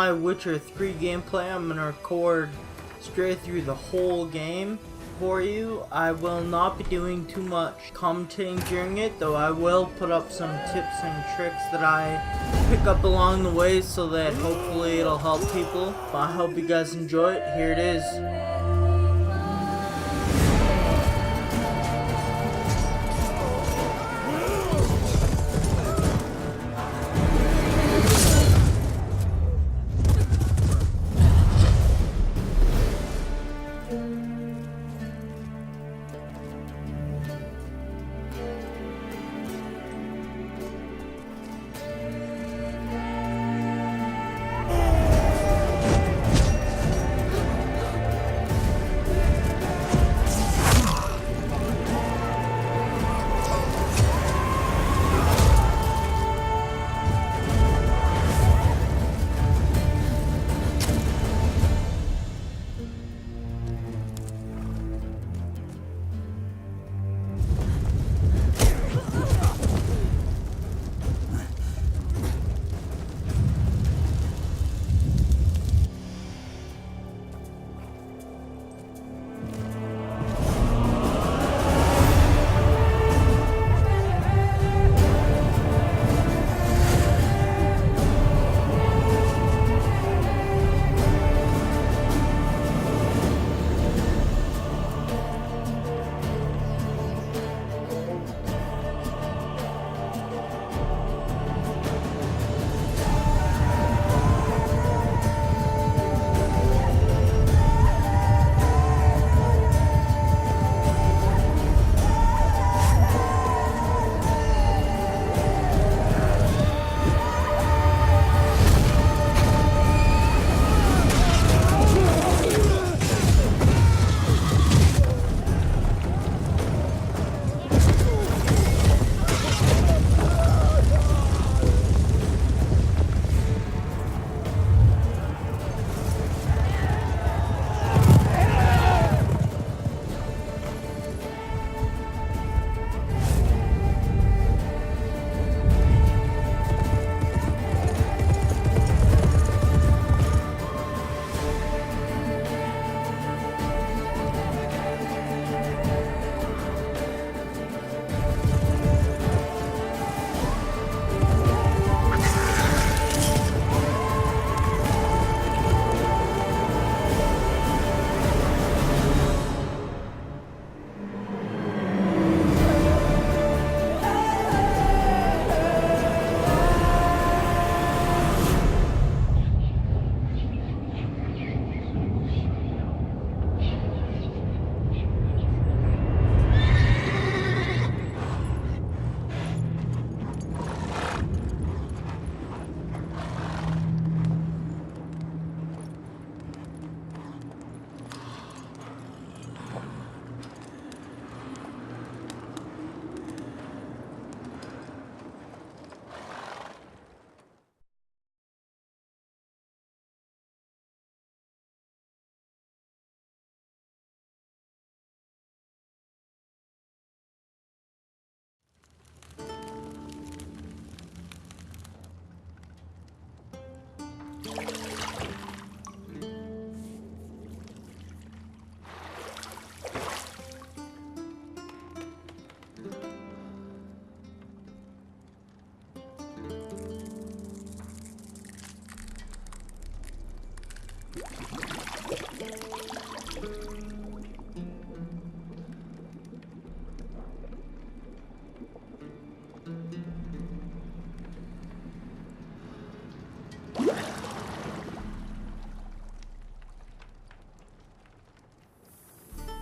my Witcher 3 gameplay. I'm gonna record straight through the whole game for you. I will not be doing too much commentating during it, though I will put up some tips and tricks that I pick up along the way so that hopefully it'll help people. But I hope you guys enjoy it. Here it is.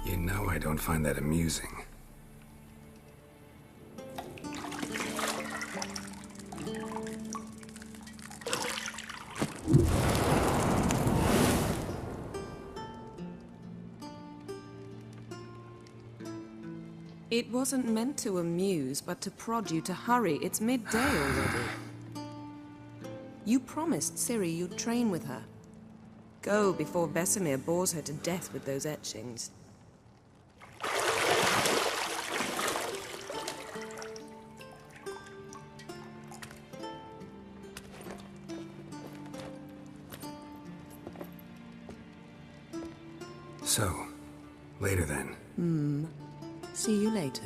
You know I don't find that amusing. It wasn't meant to amuse, but to prod you to hurry. It's midday already. You promised Ciri you'd train with her. Go before Vesemir bores her to death with those etchings. So, later then. See you later.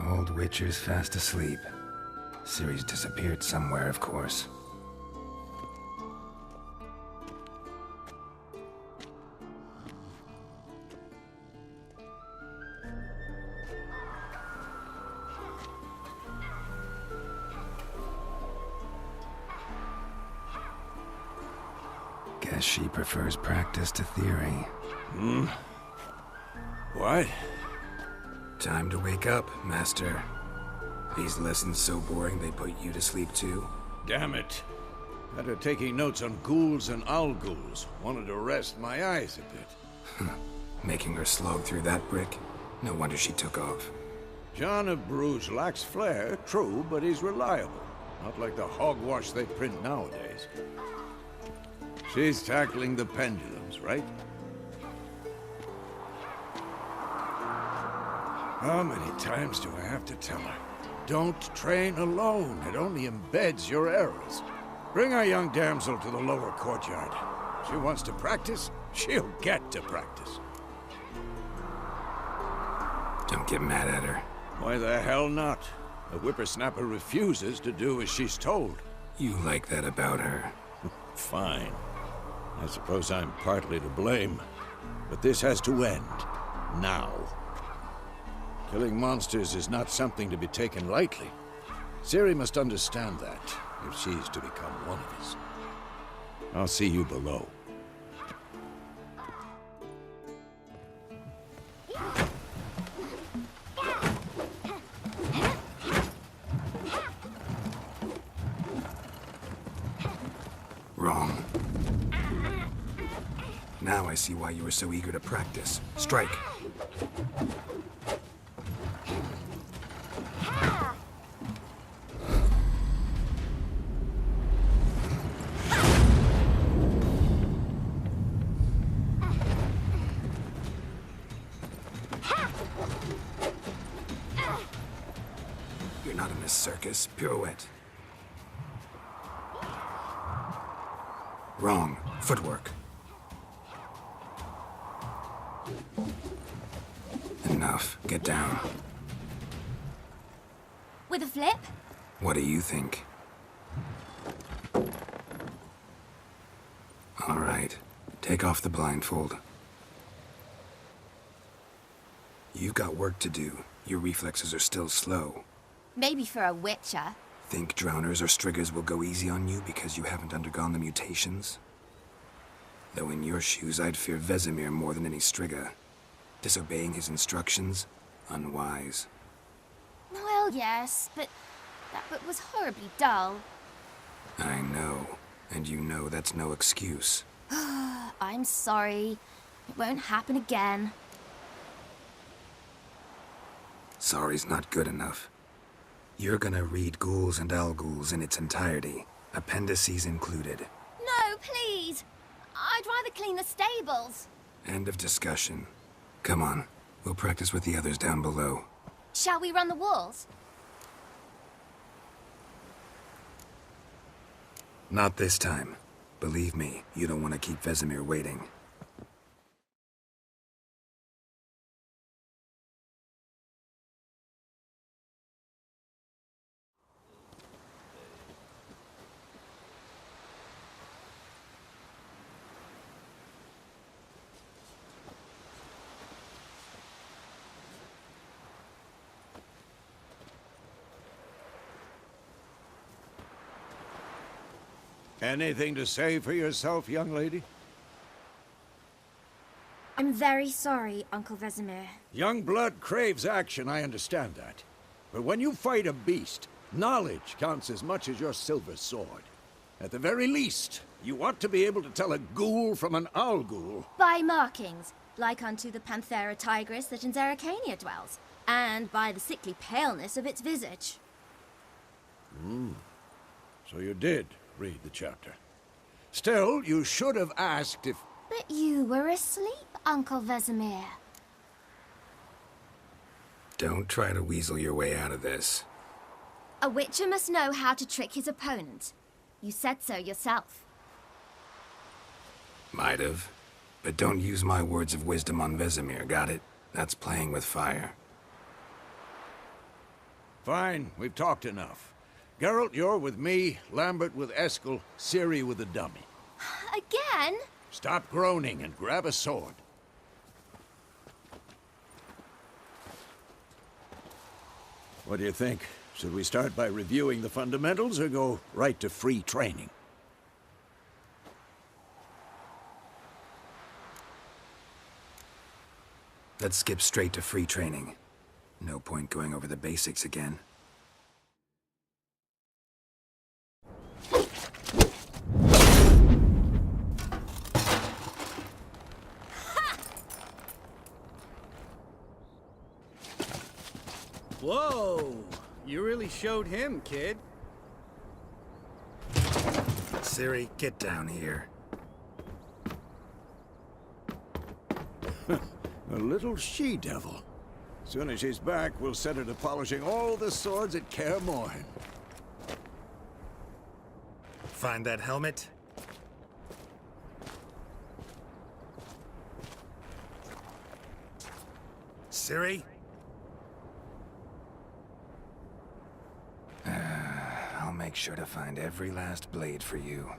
Old Witcher's fast asleep. Ciri's disappeared somewhere, of course. Guess she prefers practice to theory. What? Time to wake up, Master. These lessons so boring they put you to sleep too? Damn it. After taking notes on ghouls and owl-ghouls, wanted to rest my eyes a bit. Making her slog through that brick? No wonder she took off. John of Bruges lacks flair, true, but he's reliable. Not like the hogwash they print nowadays. She's tackling the pendulums, right? How many times do I have to tell her? Don't train alone. It only embeds your errors. Bring our young damsel to the lower courtyard. She wants to practice, she'll get to practice. Don't get mad at her. Why the hell not? The whippersnapper refuses to do as she's told. You like that about her. Fine. I suppose I'm partly to blame. But this has to end. Now. Killing monsters is not something to be taken lightly. Ciri must understand that, if she's to become one of us. I'll see you below. Wrong. Now I see why you were so eager to practice. Strike. You're not in this circus. Pirouette. Wrong. Footwork. Enough. Get down. With a flip? What do you think? All right. Take off the blindfold. You've got work to do. Your reflexes are still slow. Maybe for a witcher. Think drowners or striggers will go easy on you because you haven't undergone the mutations? Though in your shoes, I'd fear Vesemir more than any strigger. Disobeying his instructions? Unwise. Well, yes, but that book was horribly dull. I know. And you know that's no excuse. I'm sorry. It won't happen again. Sorry's not good enough. You're gonna read Ghouls and Owl-Ghouls in its entirety, appendices included. No, gotta clean the stables. End of discussion. Come on, we'll practice with the others down below. Shall we run the walls? Not this time. Believe me, you don't want to keep Vesemir waiting. Anything to say for yourself, young lady? I'm very sorry, Uncle Vesemir. Young blood craves action, I understand that. But when you fight a beast, knowledge counts as much as your silver sword. At the very least, you ought to be able to tell a ghoul from an owl ghoul. By markings, like unto the Panthera tigris that in Zerrikania dwells, and by the sickly paleness of its visage. So you did read the chapter. Still, you should have asked if... But you were asleep, Uncle Vesemir. Don't try to weasel your way out of this. A witcher must know how to trick his opponent. You said so yourself. Might have. But don't use my words of wisdom on Vesemir, got it? That's playing with fire. Fine, we've talked enough. Geralt, you're with me, Lambert with Eskel, Ciri with the dummy. Again? Stop groaning and grab a sword. What do you think? Should we start by reviewing the fundamentals or go right to free training? Let's skip straight to free training. No point going over the basics again. Whoa! You really showed him, kid. Ciri, get down here. A little she-devil. Soon as she's back, we'll set her to polishing all the swords at Kaer Morhen. Find that helmet? Ciri? I'll make sure to find every last blade for you.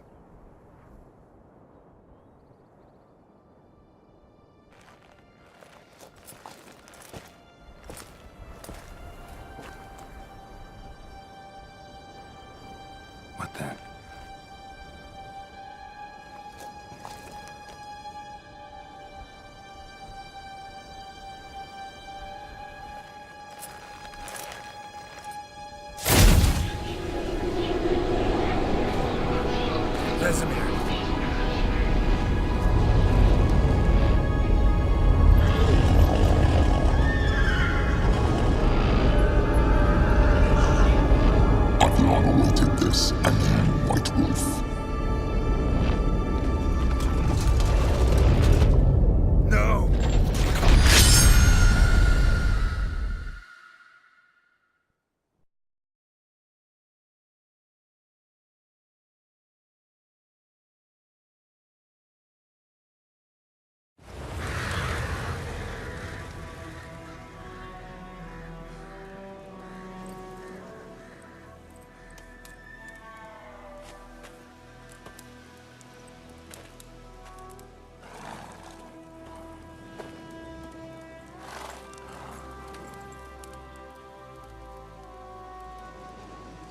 What the? Vesemir. Adlan awaited this, and you, White Wolf. No!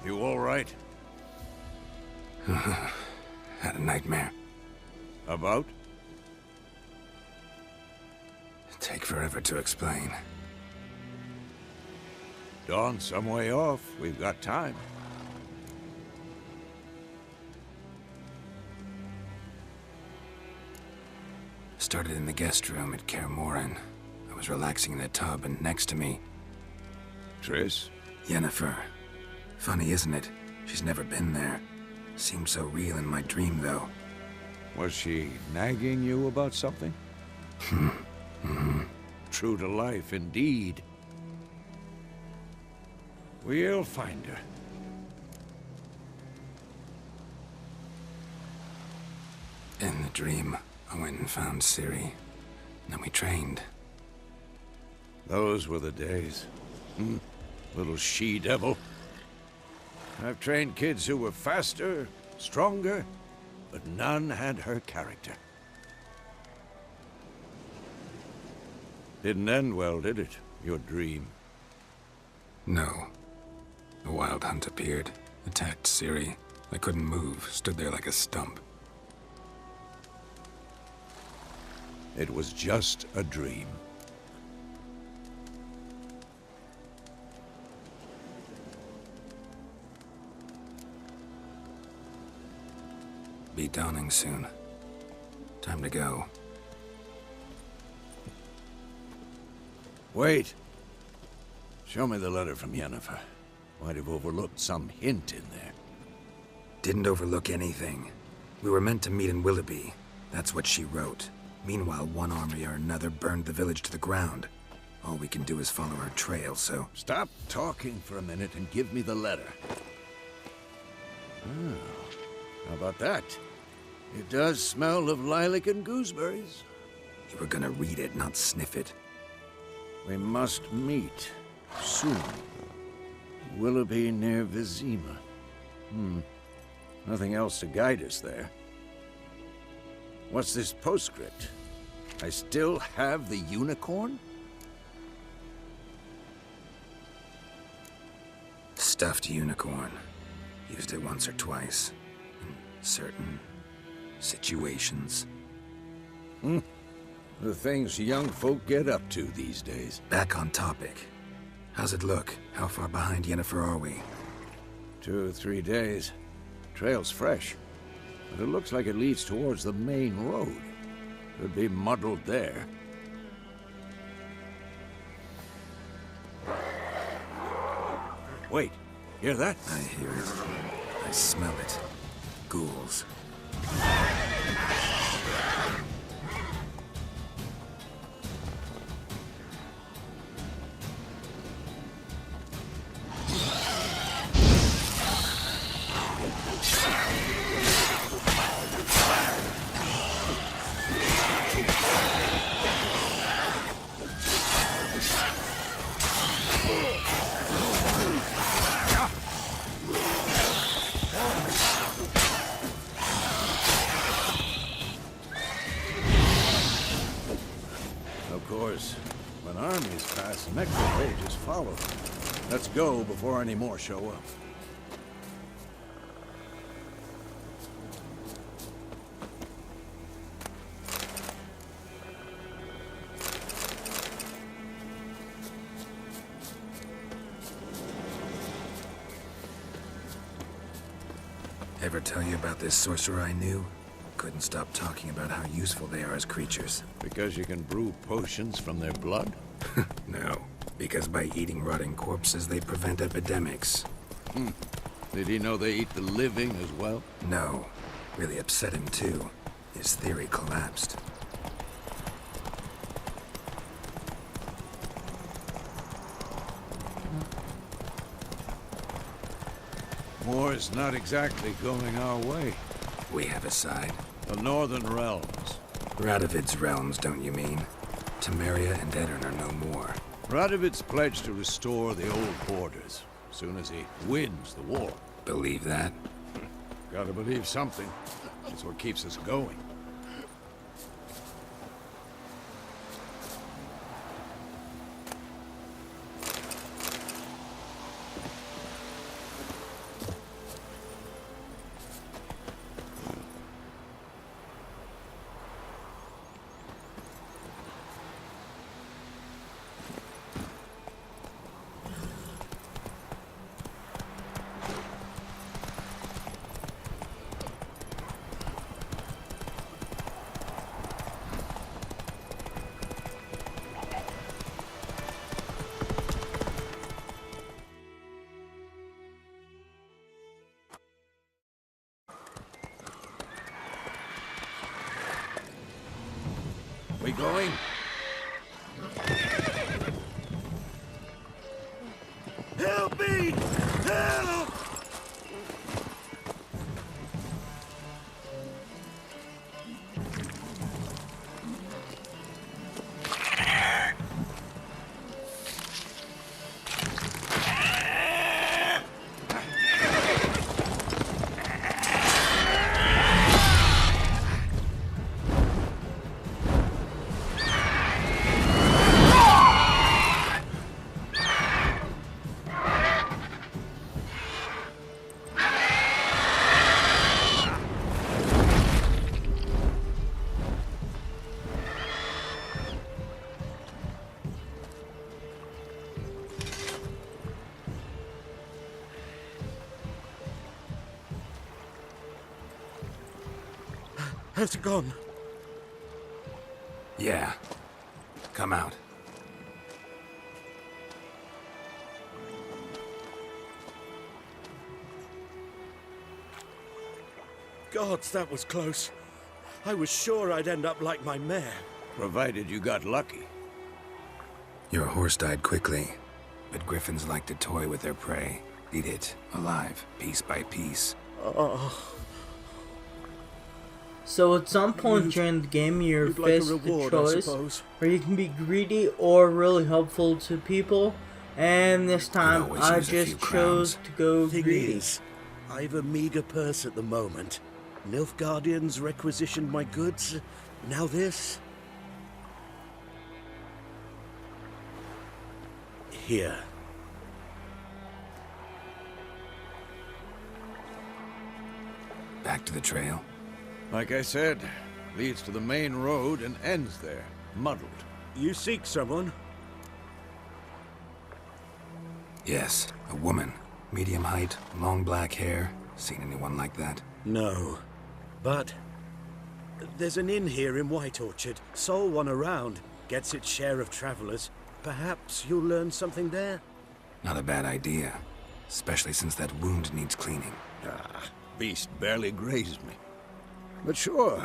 You all right? Had a nightmare. About? Take forever to explain. Dawn's some way off. We've got time. Started in the guest room at Kaer Morhen. I was relaxing in the tub, and next to me, Triss? Yennefer. Funny, isn't it? She's never been there. Seemed so real in my dream, though. Was she nagging you about something? True to life, indeed. We'll find her. In the dream, I went and found Ciri. Then we trained. Those were the days. Little she-devil. I've trained kids who were faster, stronger, but none had her character. Didn't end well, did it? Your dream? No. The Wild Hunt appeared, attacked Ciri. I couldn't move, stood there like a stump. It was just a dream. Be dawning soon. Time to go. Wait. Show me the letter from Yennefer. Might have overlooked some hint in there. Didn't overlook anything. We were meant to meet in Willoughby. That's what she wrote. Meanwhile, one army or another burned the village to the ground. All we can do is follow her trail, so... Stop talking for a minute and give me the letter. Oh, how about that? It does smell of lilac and gooseberries. You were gonna read it, not sniff it. We must meet soon. Willoughby near Vizima. Nothing else to guide us there. What's this postscript? I still have the unicorn? Stuffed unicorn. Used it once or twice. In certain situations. The things young folk get up to these days. Back on topic. How's it look? How far behind Yennefer are we? 2 or 3 days. Trail's fresh. But it looks like it leads towards the main road. Could be muddled there. Wait, hear that? I hear it. I smell it. Ghouls. Of course, when armies pass, necropages follow them. Let's go before any more show up. Ever tell you about this sorcerer I knew? Couldn't stop talking about how useful they are as creatures. Because you can brew potions from their blood? No, because by eating rotting corpses, they prevent epidemics. Did he know they eat the living as well? No. Really upset him, too. His theory collapsed. War's not exactly going our way. We have a side. The Northern Realms. Radovid's realms, don't you mean? Temeria and Edirn are no more. Radovid's pledged to restore the old borders, as soon as he wins the war. Believe that? Gotta believe something. It's what keeps us going. We going? Help me! Help! How's it gone? Yeah. Come out. Gods, that was close. I was sure I'd end up like my mare. Provided you got lucky. Your horse died quickly, but griffins like to toy with their prey. Eat it, alive, piece by piece. So at some point during the game, you're You'd like a faced with the reward, I choice suppose. where you can be greedy or really helpful to people. And this time, always I use a few just chose crowns. to go Thing greedy. is, I've a meager purse at the moment. Nilfgaardians requisitioned my goods. Now this. Here. Back to the trail. Like I said, leads to the main road and ends there, muddled. You seek someone? Yes, a woman. Medium height, long black hair. Seen anyone like that? No. But there's an inn here in White Orchard. Sole one around. Gets its share of travelers. Perhaps you'll learn something there? Not a bad idea. Especially since that wound needs cleaning. Ah, beast barely grazed me. But sure,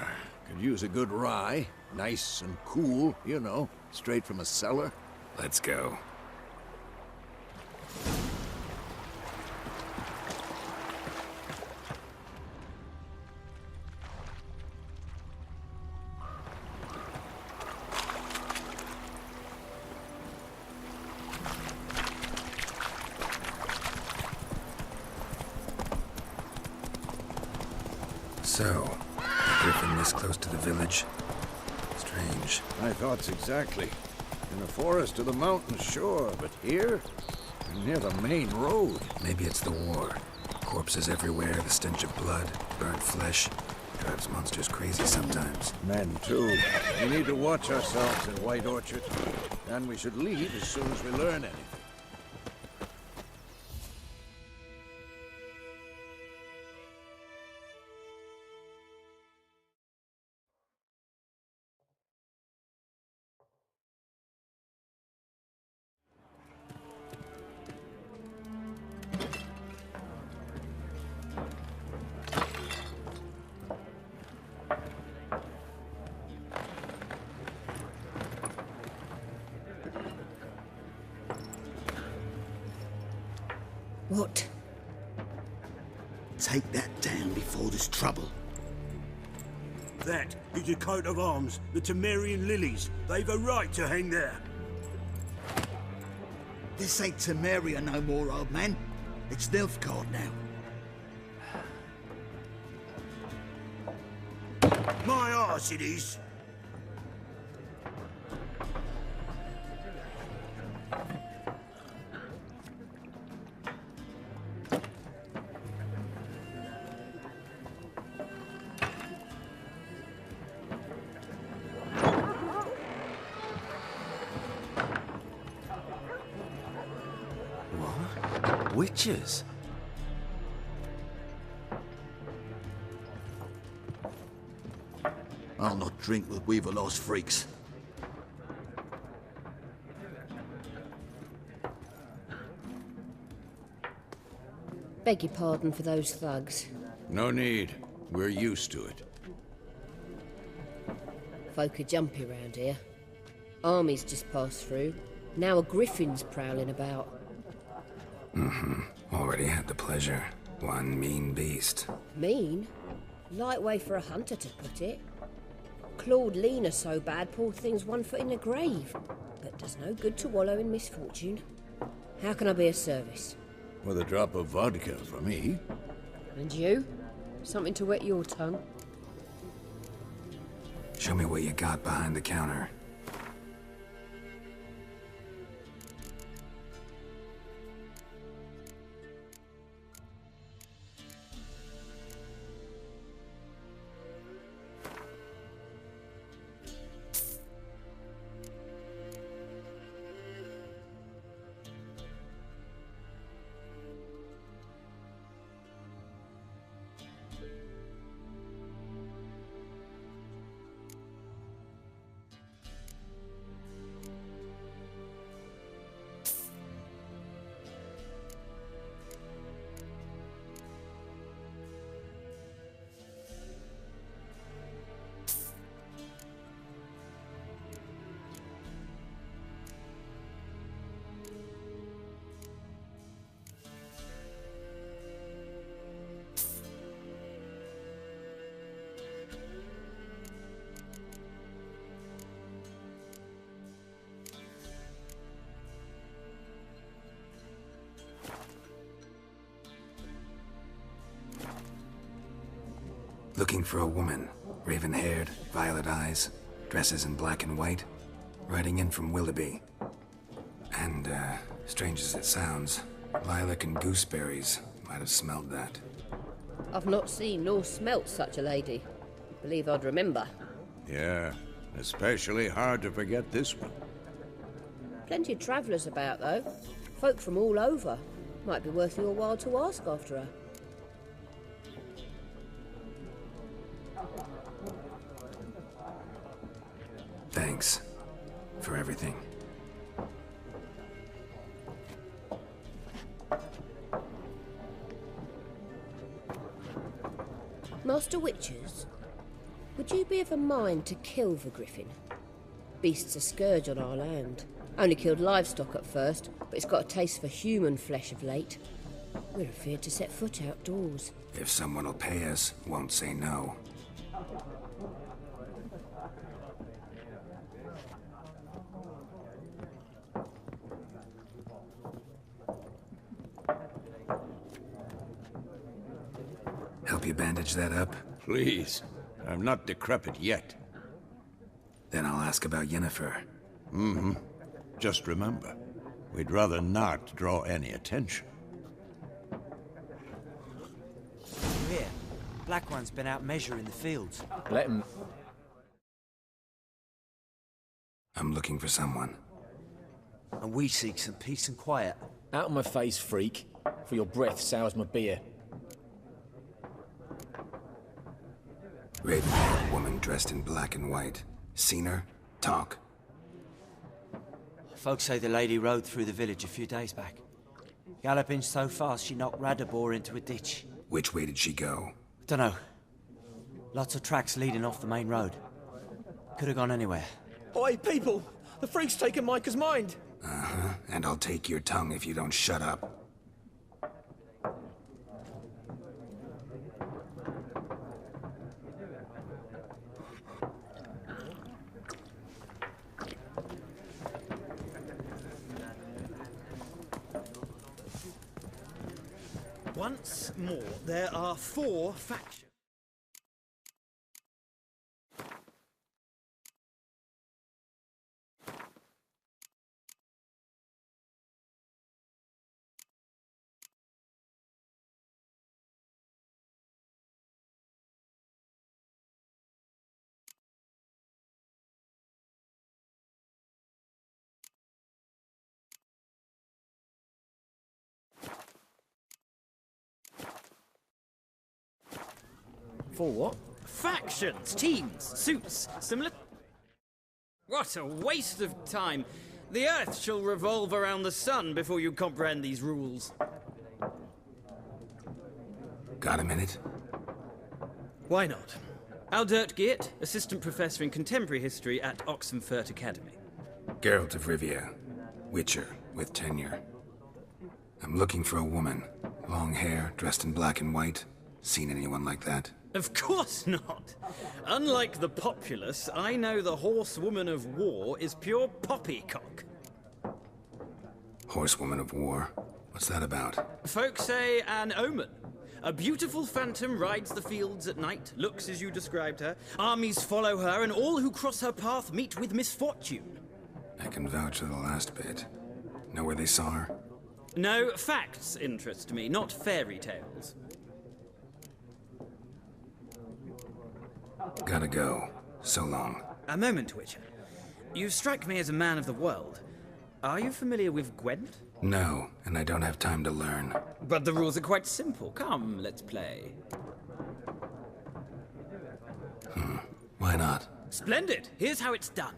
could use a good rye. Nice and cool, you know, straight from a cellar. Let's go. So, griffin this close to the village? Strange. My thoughts exactly. In the forest or the mountains, sure, but here? Near the main road. Maybe it's the war. Corpses everywhere, the stench of blood, burnt flesh. Drives monsters crazy sometimes. Men, too. We need to watch ourselves in White Orchard. And we should leave as soon as we learn anything. What? Take that down before there's trouble. That is a coat of arms, the Temerian lilies. They've a right to hang there. This ain't Temeria no more, old man. It's Nilfgaard now. My arse it is. What? Witches? I'll not drink with Weaverlaw's freaks. Beg your pardon for those thugs. No need. We're used to it. Folk are jumpy round here. Armies just passed through. Now a griffin's prowling about. Already had the pleasure. One mean beast. Mean? Light way for a hunter to put it. Clawed Lena so bad, poor thing's 1 foot in the grave. But does no good to wallow in misfortune. How can I be of service? With a drop of vodka for me. And you? Something to wet your tongue? Show me what you got behind the counter. Looking for a woman. Raven-haired, violet eyes, dresses in black and white. Riding in from Willoughby. And, strange as it sounds, lilac and gooseberries might have smelled that. I've not seen nor smelt such a lady. Believe I'd remember. Yeah, especially hard to forget this one. Plenty of travellers about, though. Folk from all over. Might be worth your while to ask after her. Thanks for everything. Master Witchers, would you be of a mind to kill the griffin? Beast's a scourge on our land. Only killed livestock at first, but it's got a taste for human flesh of late. We're afeard to set foot outdoors. If someone will pay us, won't say no. Help you bandage that up? Please. I'm not decrepit yet. Then I'll ask about Yennefer. Just remember, we'd rather not draw any attention. Here, Black One's been out measuring the fields. Let him. I'm looking for someone. And we seek some peace and quiet. Out of my face, freak. For your breath sours my beer. Raven-haired woman dressed in black and white. Seen her? Talk. Folks say the lady rode through the village a few days back. Galloping so fast she knocked Radabor into a ditch. Which way did she go? Dunno. Lots of tracks leading off the main road. Could have gone anywhere. Oi, people! The freak's taken Micah's mind! Uh-huh. And I'll take your tongue if you don't shut up. Once more, there are 4 factions. For what? Factions, teams, suits, similar... What a waste of time! The Earth shall revolve around the sun before you comprehend these rules. Got a minute? Why not? Aldert Geert, Assistant Professor in Contemporary History at Oxenfurt Academy. Geralt of Rivia, Witcher with tenure. I'm looking for a woman. Long hair, dressed in black and white. Seen anyone like that? Of course not. Unlike the populace, I know the horsewoman of war is pure poppycock. Horsewoman of war? What's that about? Folk say an omen. A beautiful phantom rides the fields at night, looks as you described her. Armies follow her, and all who cross her path meet with misfortune. I can vouch for the last bit. Know where they saw her? No, facts interest me, not fairy tales. Gotta go. So long. A moment, Witcher. You strike me as a man of the world. Are you familiar with Gwent? No, and I don't have time to learn. But the rules are quite simple. Come, let's play. Why not? Splendid! Here's how it's done.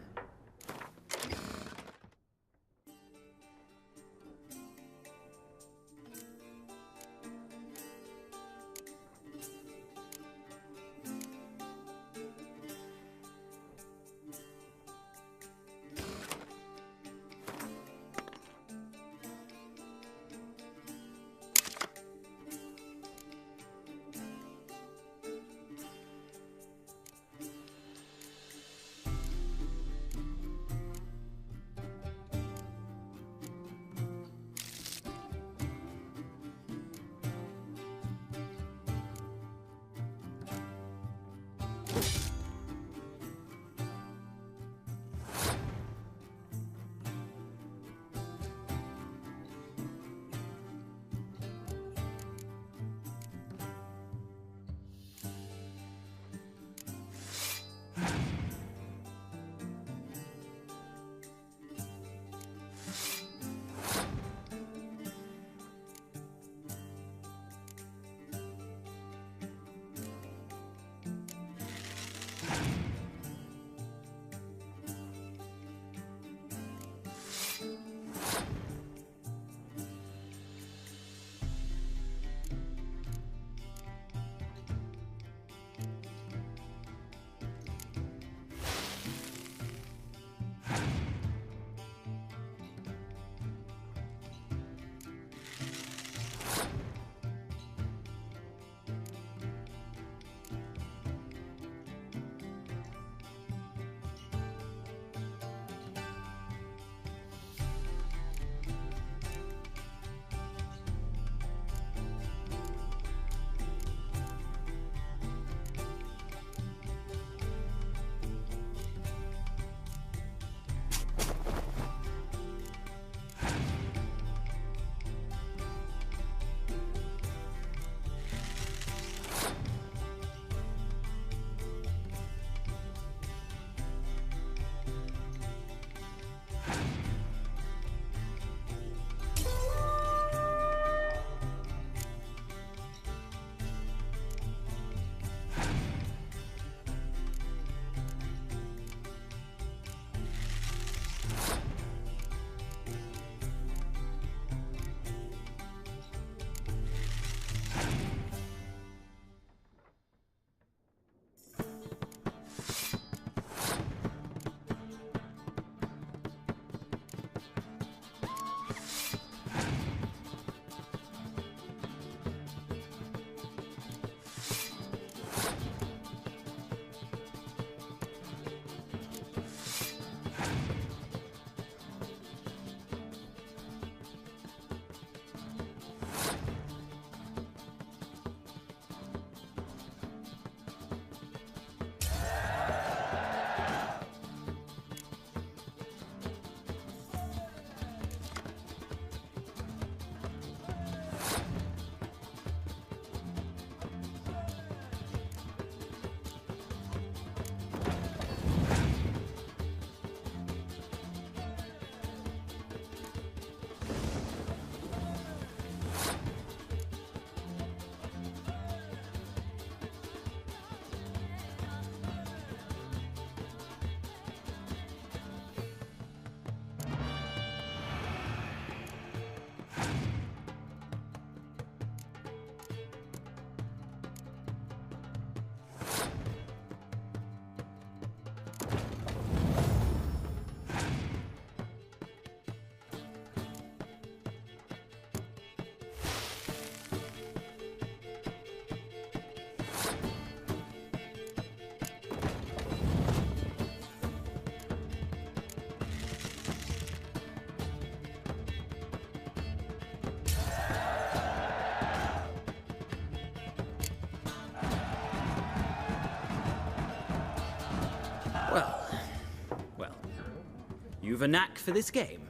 You've a knack for this game.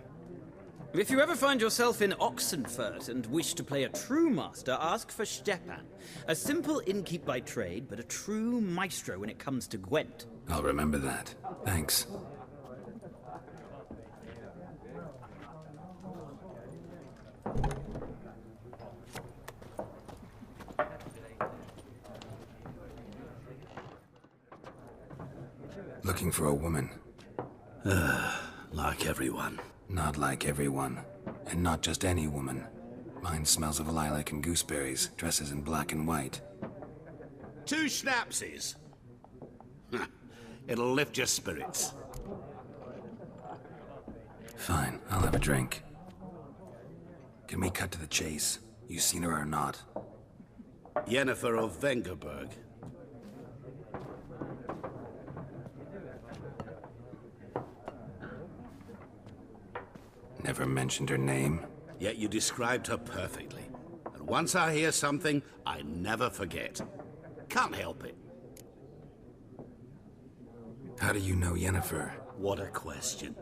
If you ever find yourself in Oxenfurt and wish to play a true master, ask for Stepan. A simple innkeep by trade, but a true maestro when it comes to Gwent. I'll remember that. Thanks. Looking for a woman. Like everyone. Not like everyone. And not just any woman. Mine smells of lilac and gooseberries, dresses in black and white. 2 schnapsies. It'll lift your spirits. Fine, I'll have a drink. Can we cut to the chase? You seen her or not? Yennefer of Vengerberg. Never mentioned her name. Yet you described her perfectly. And once I hear something, I never forget. Can't help it. How do you know Yennefer? What a question.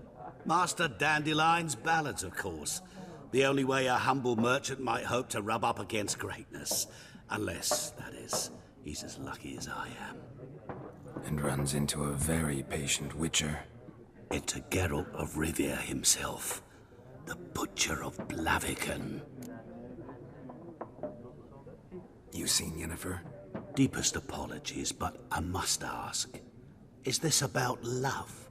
Master Dandelion's ballads, of course. The only way a humble merchant might hope to rub up against greatness. Unless, that is, he's as lucky as I am. And runs into a very patient witcher. Into Geralt of Rivia himself. The Butcher of Blaviken. You seen Yennefer? Deepest apologies, but I must ask. Is this about love?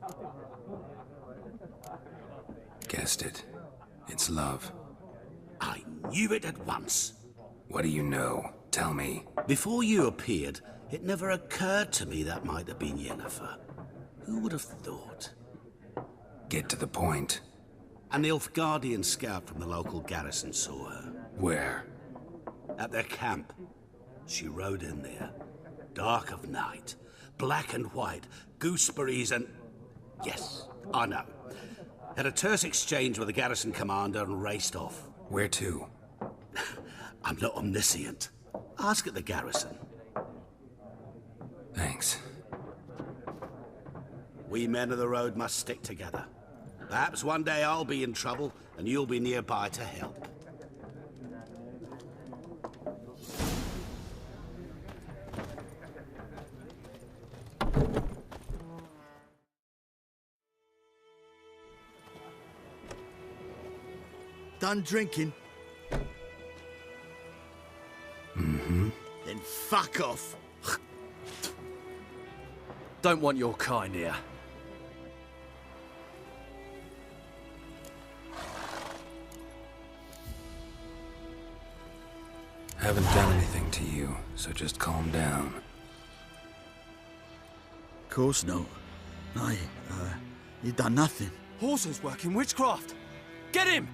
Guessed it. It's love. I knew it at once. What do you know? Tell me. Before you appeared, it never occurred to me that might have been Yennefer. Who would have thought? Get to the point. An Nilfgaardian scout from the local garrison saw her. Where? At their camp. She rode in there. Dark of night. Black and white. Gooseberries and... Yes, I know. Had a terse exchange with the garrison commander and raced off. Where to? I'm not omniscient. Ask at the garrison. Thanks. We men of the road must stick together. Perhaps one day I'll be in trouble and you'll be nearby to help. Done drinking? Mm-hmm. Then fuck off. Don't want your kind here. Haven't done anything to you, so just calm down. Of course not. You done nothing. Horses working witchcraft. Get him!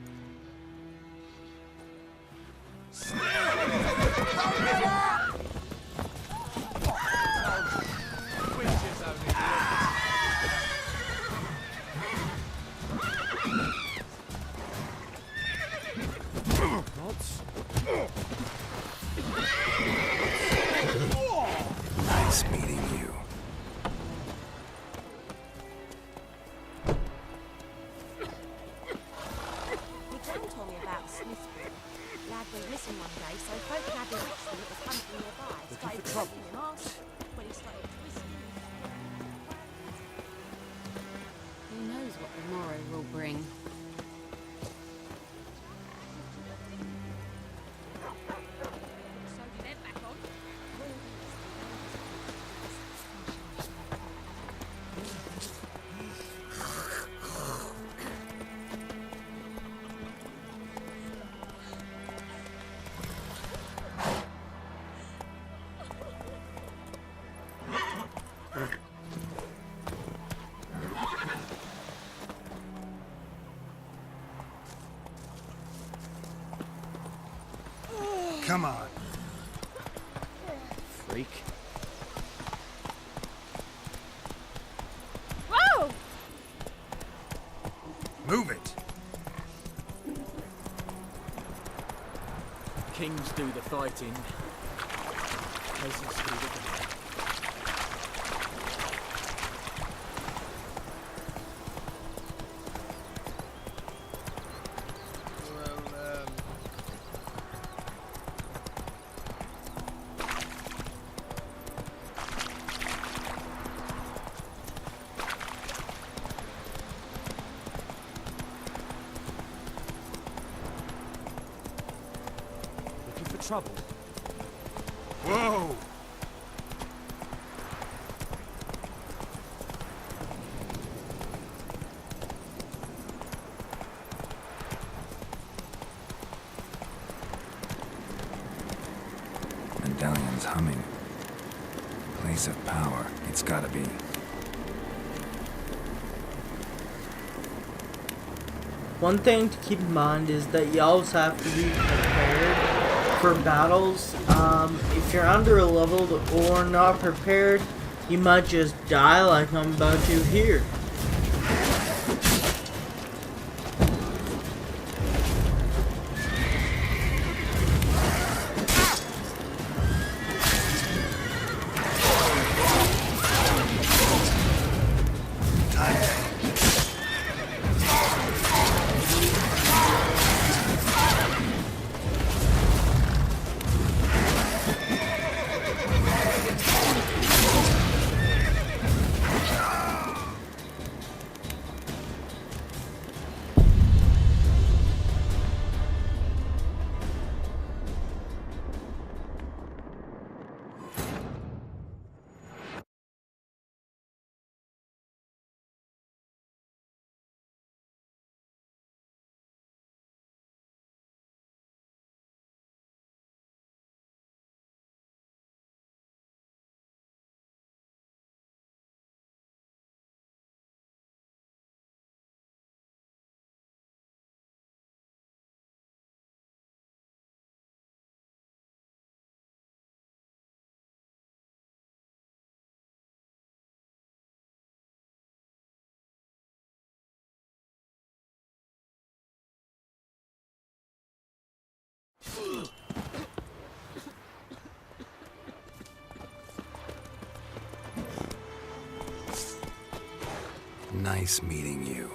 Nice meeting you. My gran told me about Smithfield. Lad was missing one day, so folk had the witchman that was hunting nearby. Started trouble him asked when he started twisting. Who knows what the morrow will bring? Come on. Freak. Whoa! Move it. Kings do the fighting. Peasants do the killing. trouble. Whoa! Medallion's humming. Place of power. It's gotta be. One thing to keep in mind is that you also have to be prepared for battles. If you're under-leveled or not prepared, you might just die like I'm about to here. Nice meeting you.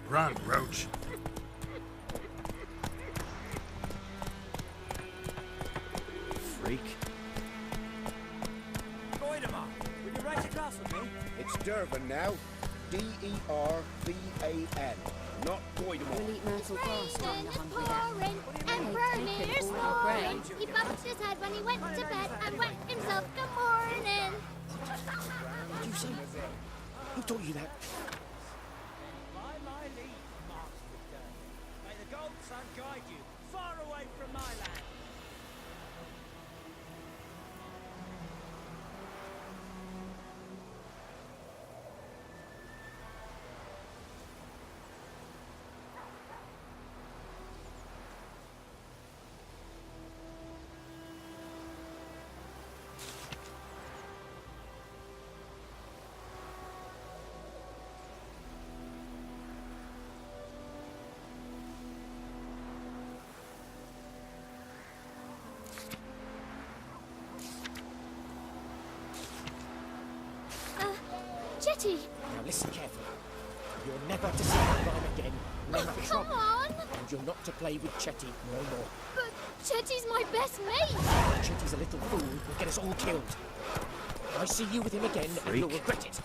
Run, Roach. Freak. Goidemar, will you write a class with me? It's Dervan now. D-E-R-V-A-N. Not Goidemar. We'll eat myrtle grass during the hungry pouring and burning is snoring. He bumped his head when he went to bed and wet himself good morning. What did you say? Who taught you that? By my leave, Master Dern. May the Gold Sun guide you far away from my land. Chetty! Now listen carefully. You're never to see that rhyme again. Never Come on! And you're not to play with Chetty no more. But Chetty's my best mate! Chetty's a little fool who'll get us all killed. If I see you with him again, you'll regret it.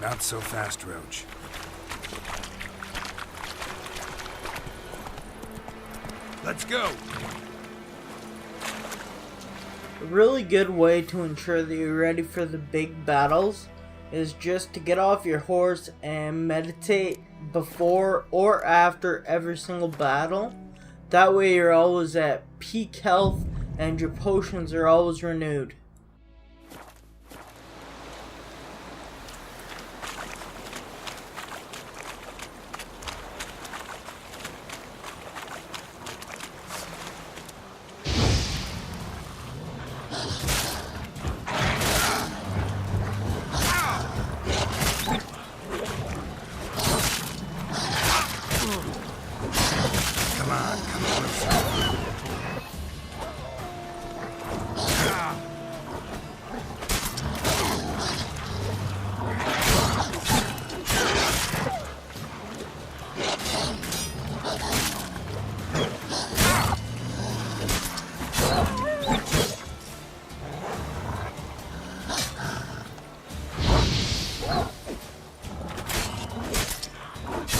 Not so fast, Roach. Let's go! A really good way to ensure that you're ready for the big battles is just to get off your horse and meditate before or after every single battle. That way you're always at peak health and your potions are always renewed.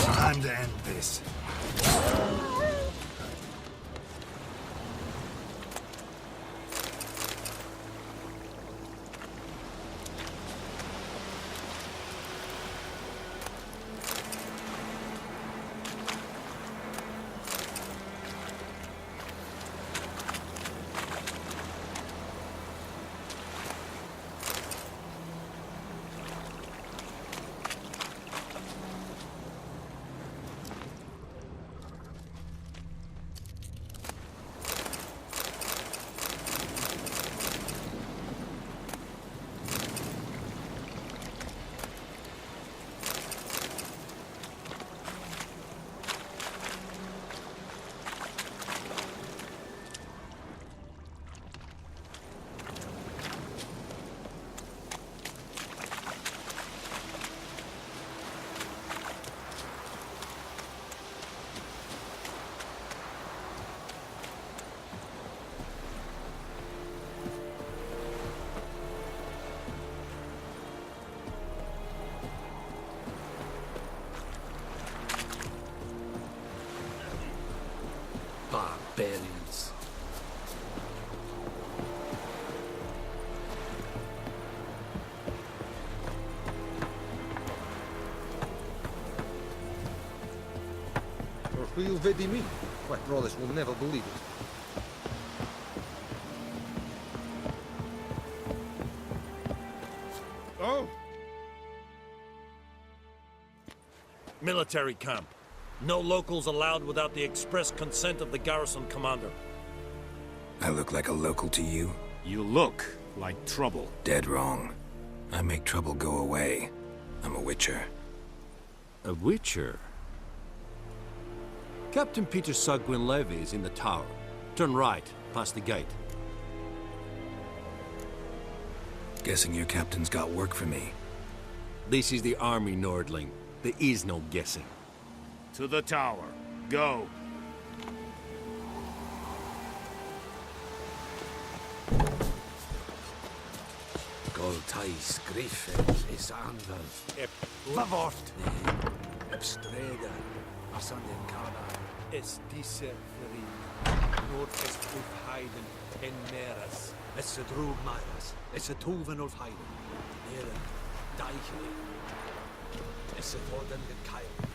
Time to end this. Barbarians. Or who you vedi me? Why, Rollis will never believe it. Oh! Military camp. No locals allowed without the express consent of the garrison commander. I look like a local to you? You look like trouble. Dead wrong. I make trouble go away. I'm a witcher. A witcher? Captain Peter Sugwin Levy is in the tower. Turn right, past the gate. Guessing your captain's got work for me. This is the army, Nordling. There is no guessing. To the tower. Go. Goltais Griffin is anvel. Vavort. Ebstreda. Asanden Kana. Es diese Feri. Nord-est Ulfheiden. En Meras. Es a drug Myras. Es a Tuven Ulfheiden. Nere. Deichele. Es a Vorden den Keil.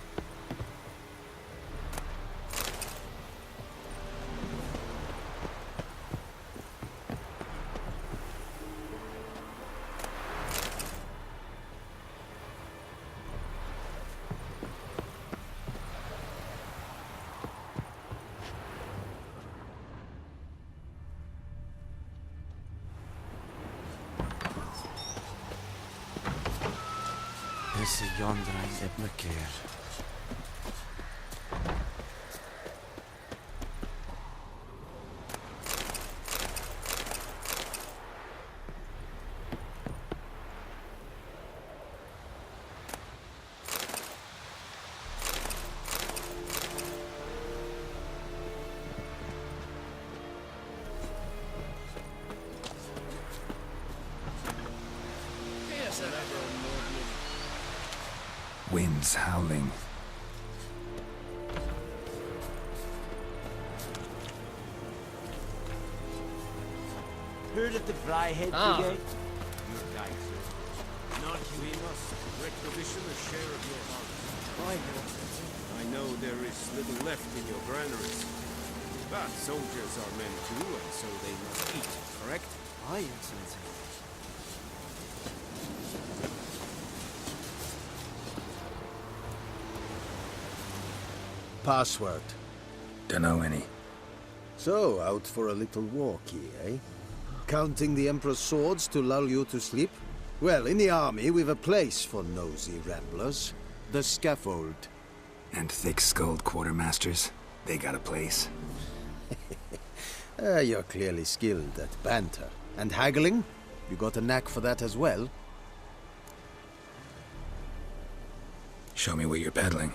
Is yonder ein Ebmerkeer. Winds howling. Heard of the Fryhead Ah. Brigade? Your guide, sir. Not you. We must requisition a share of your harvest. I know there is little left in your granaries. But soldiers are men too, and so they must eat, correct? Aye, Excellency. Password. Dunno any. So, out for a little walkie, eh? Counting the Emperor's swords to lull you to sleep? Well, in the army, we've a place for nosy ramblers. The scaffold. And thick-skulled quartermasters? They got a place. You're clearly skilled at banter. And haggling? You got a knack for that as well? Show me what you're peddling.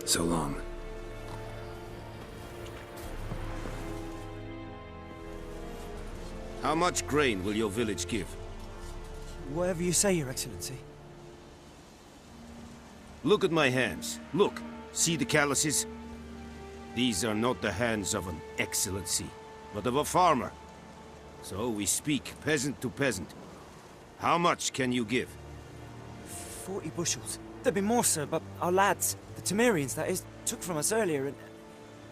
So long. How much grain will your village give? Whatever you say, Your Excellency. Look at my hands. Look. See the calluses? These are not the hands of an excellency, but of a farmer. So we speak peasant to peasant. How much can you give? 40 bushels. There'd be more, sir, but our lads, the Temerians, that is, took from us earlier and...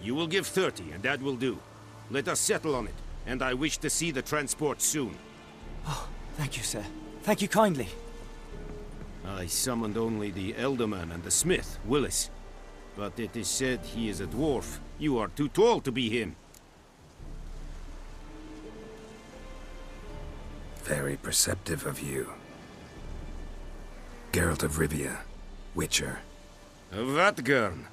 You will give 30, and that will do. Let us settle on it, and I wish to see the transport soon. Oh, thank you, sir. Thank you kindly. I summoned only the Elderman and the smith, Willis. But it is said he is a dwarf. You are too tall to be him. Very perceptive of you. Geralt of Rivia, Witcher. Vatgern.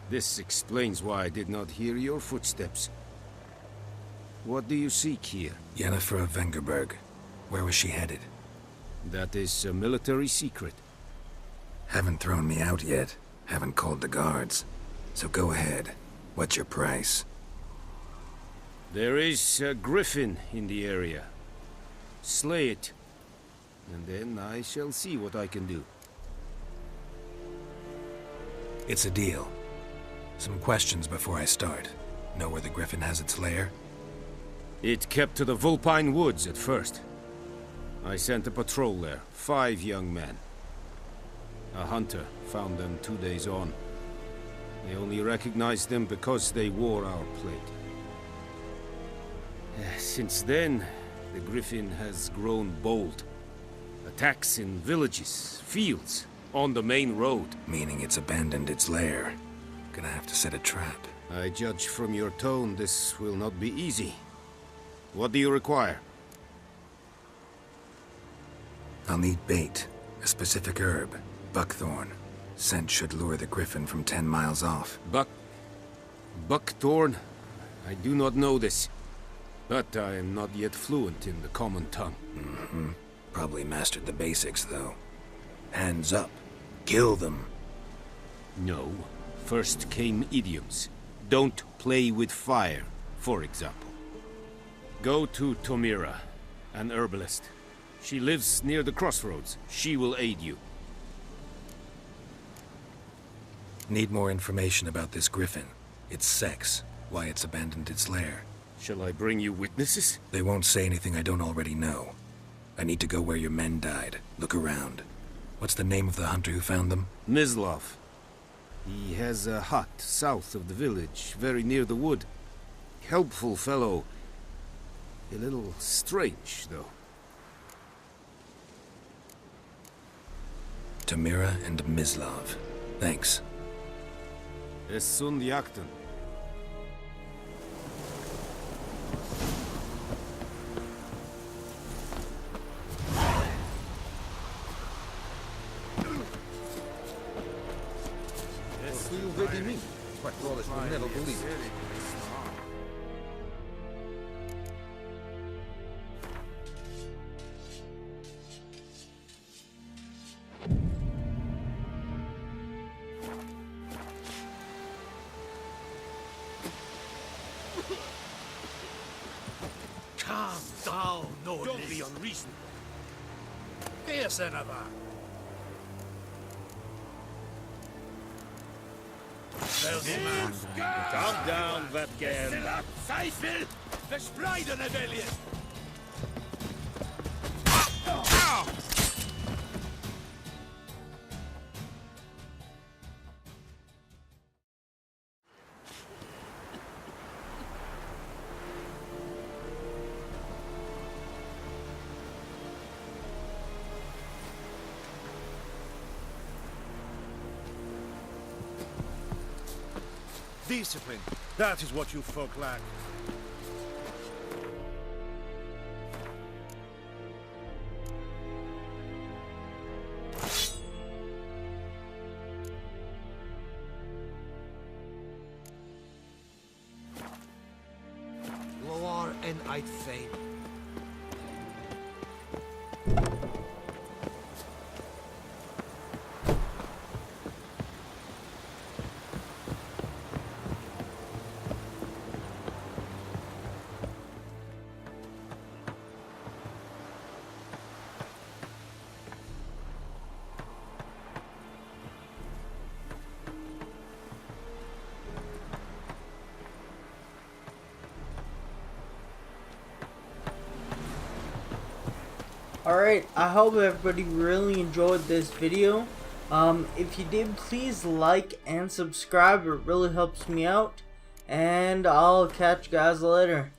This explains why I did not hear your footsteps. What do you seek here? Yennefer of Vengerberg. Where was she headed? That is a military secret. Haven't thrown me out yet. Haven't called the guards. So go ahead. What's your price? There is a griffin in the area. Slay it. And then I shall see what I can do. It's a deal. Some questions before I start. Know where the griffin has its lair? It kept to the Vulpine Woods at first. I sent a patrol there, 5 young men. A hunter found them 2 days on. They only recognized them because they wore our plate. Since then, the griffin has grown bold. Attacks in villages, fields, on the main road. Meaning it's abandoned its lair. Gonna have to set a trap. I judge from your tone this will not be easy. What do you require? I'll need bait. A specific herb. Buckthorn. Scent should lure the griffin from 10 miles off. Buckthorn? I do not know this. But I am not yet fluent in the common tongue. Mm-hmm. Probably mastered the basics, though. Hands up. Kill them. No. First came idioms. Don't play with fire, for example. Go to Tomira, an herbalist. She lives near the crossroads. She will aid you. Need more information about this griffin. Its sex. Why it's abandoned its lair. Shall I bring you witnesses? They won't say anything I don't already know. I need to go where your men died. Look around. What's the name of the hunter who found them? Mislav. He has a hut south of the village, very near the wood. Helpful fellow. A little strange, though. Tamira and Mislav. Thanks. Es sunt jakten. Who you vedi me? Quite Rollus will never believe it. Calm down, Nordis. Don't be unreasonable. Here's another. Calm down, Vatgen. Seifel! Verspreiden Rebellion! Discipline. That is what you folk lack. Loar and I'd fain. Alright, I hope everybody really enjoyed this video. If you did, please like and subscribe. It really helps me out. And I'll catch you guys later.